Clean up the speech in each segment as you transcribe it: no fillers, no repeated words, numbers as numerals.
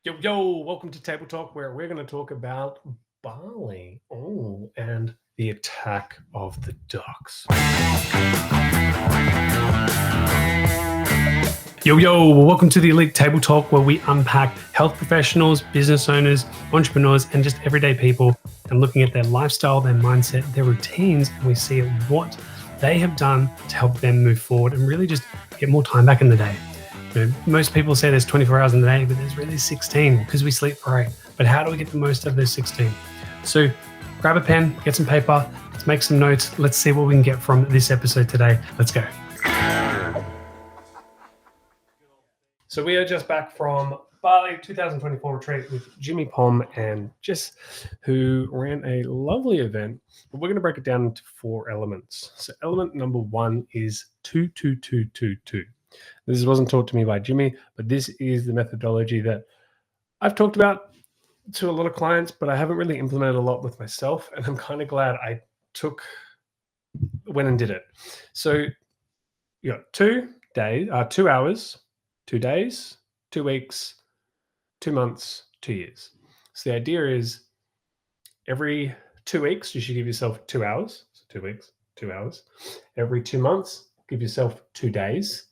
Yo, welcome to Table Talk, where we're going to talk about Bali. And the attack of the ducks. Yo, welcome to the Elite Table Talk, where we unpack health professionals, business owners, entrepreneurs, and just everyday people, and looking at their lifestyle, their mindset, their routines, and we see what they have done to help them move forward and really just get more time back in the day. Most people say there's 24 hours in the day, but there's really 16 because we sleep for 8. But how do we get the most out of those 16? So grab a pen, get some paper, let's make some notes. Let's see what we can get from this episode today. Let's go. So we are just back from Bali 2024 retreat with Jimmy Pom and Jess, who ran a lovely event. But we're going to break it down into 4 elements. So element number 1 is 2-2-2-2-2. This wasn't taught to me by Jimmy, but this is the methodology that I've talked about to a lot of clients, but I haven't really implemented a lot with myself. And I'm kind of glad I went and did it. So you got 2 hours, 2 days, 2 weeks, 2 months, 2 years. So the idea is every 2 weeks, you should give yourself 2 hours. So 2 weeks, 2 hours. Every 2 months, give yourself 2 days.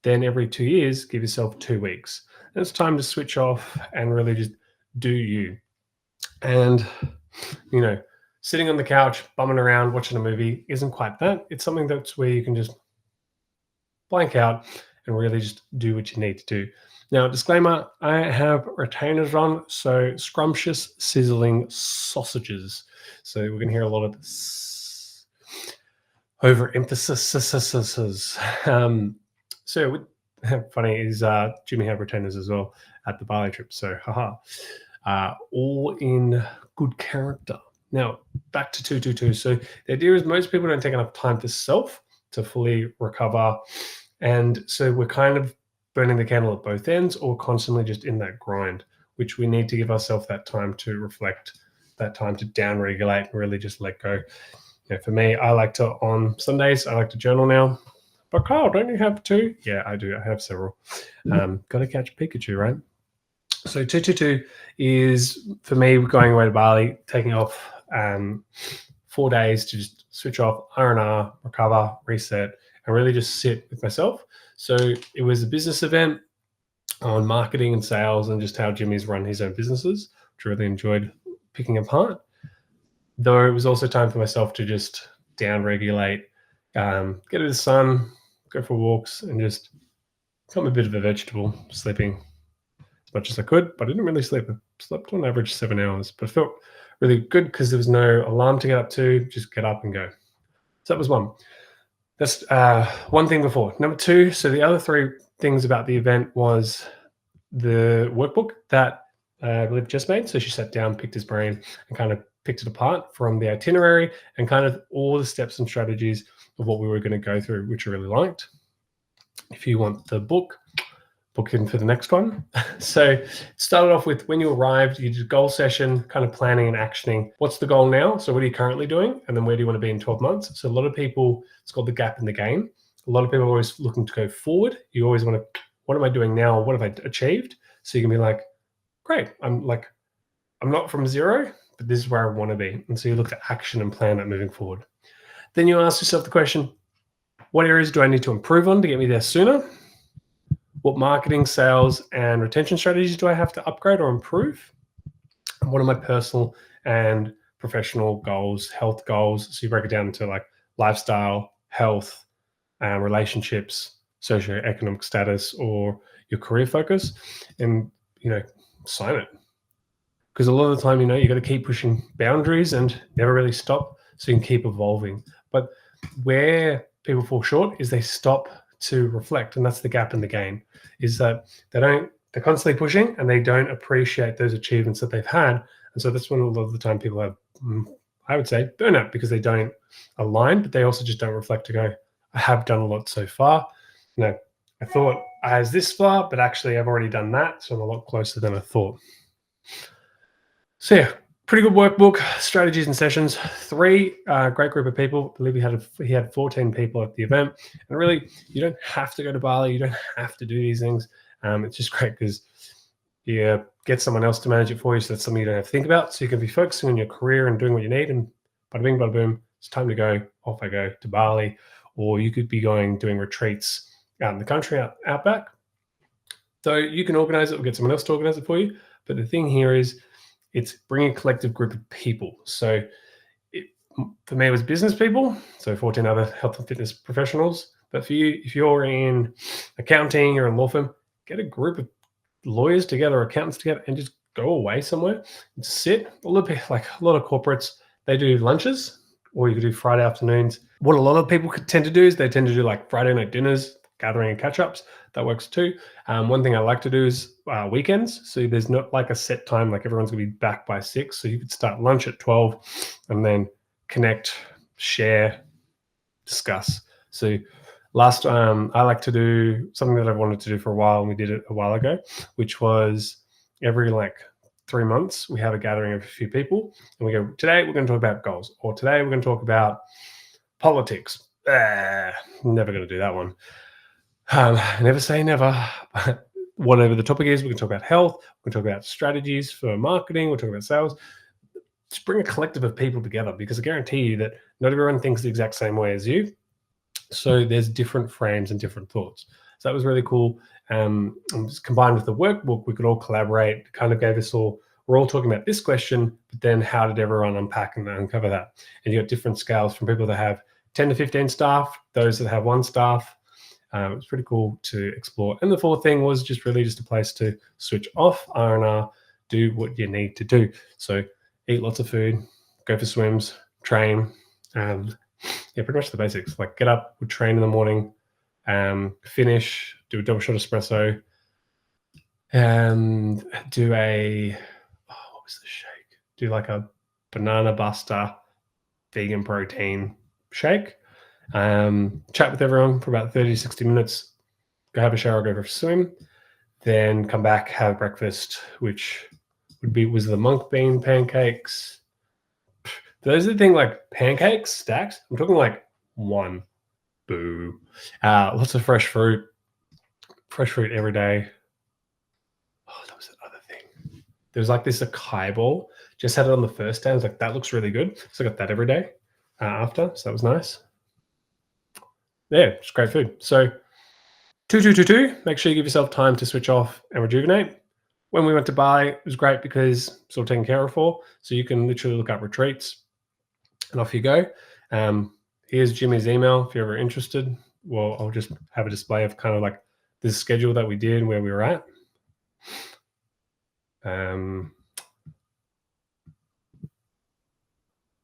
Then every 2 years, give yourself 2 weeks. And it's time to switch off and really just do you. And, sitting on the couch, bumming around, watching a movie isn't quite that. It's something that's where you can just blank out and really just do what you need to do. Now, disclaimer, I have retainers on, so scrumptious, sizzling sausages. So we're going to hear a lot of this overemphasis. So funny is Jimmy had retainers as well at the Bali trip. So all in good character. Now back to 2-2-2. So the idea is most people don't take enough time for self to fully recover. And so we're kind of burning the candle at both ends or constantly just in that grind, which we need to give ourselves that time to reflect, that time to down-regulate and really just let go. For me, on Sundays, I like to journal now. But Karl, don't you have 2? Yeah, I do. I have several. Got to catch Pikachu, right? So 2-2-2 is, for me, going away to Bali, taking off 4 days to just switch off, R&R, recover, reset, and really just sit with myself. So it was a business event on marketing and sales and just how Jimmy's run his own businesses, which I really enjoyed picking apart. Though it was also time for myself to just down-regulate, get into the sun, go for walks, and just become a bit of a vegetable, sleeping as much as I could, but I didn't really sleep. I slept on average 7 hours, but it felt really good because there was no alarm to get up to, just get up and go. So that was one. That's one thing before. Number 2, so the other 3 things about the event was the workbook that I believe Jess made. So she sat down, picked his brain, and kind of picked it apart from the itinerary and kind of all the steps and strategies of what we were going to go through, which I really liked. If you want the book, book in for the next one. So it started off with when you arrived, you did a goal session, kind of planning and actioning. What's the goal now? So what are you currently doing? And then where do you want to be in 12 months? So a lot of people, it's called the gap in the gain. A lot of people are always looking to go forward. You always want to, what am I doing now? What have I achieved? So you can be like, great, I'm not from zero, but this is where I want to be. And so you look to action and plan that moving forward. Then you ask yourself the question, what areas do I need to improve on to get me there sooner? What marketing, sales, and retention strategies do I have to upgrade or improve? And what are my personal and professional goals, health goals? So you break it down into like lifestyle, health, relationships, socioeconomic status, or your career focus, and sign it. Because a lot of the time, you got to keep pushing boundaries and never really stop, so you can keep evolving. But where people fall short is they stop to reflect, and that's the gap in the gain, is that they're constantly pushing and they don't appreciate those achievements that they've had. And so that's when a lot of the time people have, I would say, burnout, because they don't align, but they also just don't reflect to go, I have done a lot so far. I thought I was this far, but actually I've already done that, so I'm a lot closer than I thought. So yeah, pretty good workbook, strategies and sessions. 3 great group of people. I believe he had 14 people at the event. And really, you don't have to go to Bali. You don't have to do these things. It's just great because You get someone else to manage it for you, so that's something you don't have to think about. So you can be focusing on your career and doing what you need, and bada bing, bada boom, it's time to go. Off I go to Bali. Or you could be doing retreats out in the country, out back. So you can organize it or get someone else to organize it for you. But the thing here is it's bringing a collective group of people. So for me, it was business people, so 14 other health and fitness professionals. But for you, if you're in accounting or a law firm, get a group of lawyers together, accountants together, and just go away somewhere and sit. A little bit like a lot of corporates, they do lunches, or you could do Friday afternoons. What a lot of people tend to do is they tend to do like Friday night dinners, gathering and catch-ups. That works too. One thing I like to do is weekends. So there's not like a set time, like everyone's gonna be back by 6. So you could start lunch at 12 and then connect, share, discuss. So last, I like to do something that I've wanted to do for a while, and we did it a while ago, which was every like 3 months, we have a gathering of a few people, and we go, today we're going to talk about goals, or today we're going to talk about politics. Never going to do that one. Never say never. But whatever the topic is, we can talk about health, we can talk about strategies for marketing, we'll talk about sales. Just bring a collective of people together, because I guarantee you that not everyone thinks the exact same way as you. So there's different frames and different thoughts. So that was really cool. Combined with the workbook, we could all collaborate. It kind of gave us we're all talking about this question, but then how did everyone unpack and uncover that? And you got different scales from people that have 10 to 15 staff, those that have 1 staff. It was pretty cool to explore. And the fourth thing was just really just a place to switch off, R&R, do what you need to do. So eat lots of food, go for swims, train, yeah, pretty much the basics. Like get up, we train in the morning, finish, do a double shot espresso, and do what was the shake? Do like a banana buster vegan protein shake. Chat with everyone for about 30 to 60 minutes, go have a shower, go for a swim, then come back, have breakfast, which was the monk bean pancakes. Those are the thing, like pancakes, stacks. I'm talking like 1. Boo. Lots of fresh fruit every day. Oh, that was the other thing. There was like this acai bowl. Just had it on the first day. I was like, that looks really good. So I got that every day after. So that was nice. Yeah, it's great food. So 2222, make sure you give yourself time to switch off and rejuvenate. When we went to Bali, it was great because it's all taken care of for. So you can literally look up retreats and off you go. Here's Jimmy's email if you're ever interested. Well, I'll just have a display of kind of like this schedule that we did and where we were at.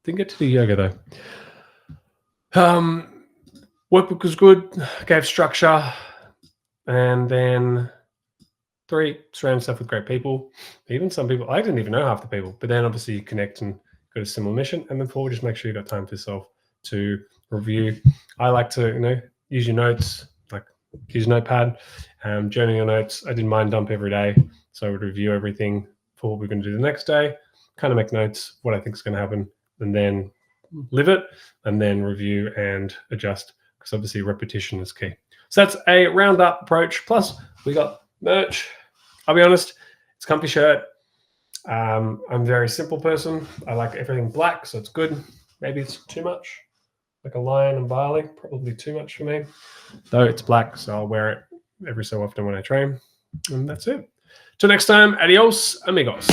Didn't get to the yoga though. Workbook was good, gave structure, and then 3, surround yourself with great people. Even some people, I didn't even know half the people, but then obviously you connect and got a similar mission. And then 4, just make sure you got time for yourself to review. I like to, use your notes, like use a notepad, journal your notes. I did mind dump every day. So I would review everything for what we're going to do the next day, kind of make notes, what I think is going to happen, and then live it, and then review and adjust, because obviously repetition is key. So that's a roundup approach. Plus we got merch. I'll be honest, it's a comfy shirt. I'm a very simple person. I like everything black, so it's good. Maybe it's too much, like a lion and Bali, probably too much for me. Though it's black, so I'll wear it every so often when I train. And that's it. Till next time, adios, amigos.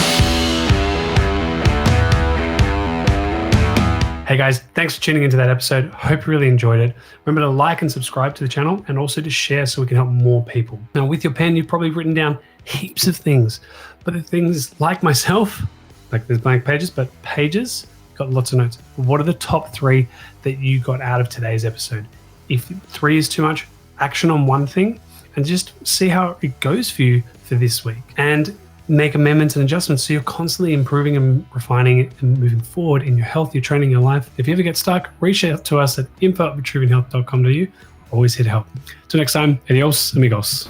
Hey guys, thanks for tuning into that episode. Hope you really enjoyed it. Remember to like and subscribe to the channel, and also to share so we can help more people. Now with your pen, you've probably written down heaps of things, but the things like myself, like there's blank pages, but pages, got lots of notes. What are the top 3 that you got out of today's episode? If 3 is too much, action on 1 thing and just see how it goes for you for this week. And make amendments and adjustments so you're constantly improving and refining and moving forward in your health, your training, your life. If you ever get stuck, reach out to us at info@vitruvianhealth.com.au. Always here to help. Till next time, adios, amigos.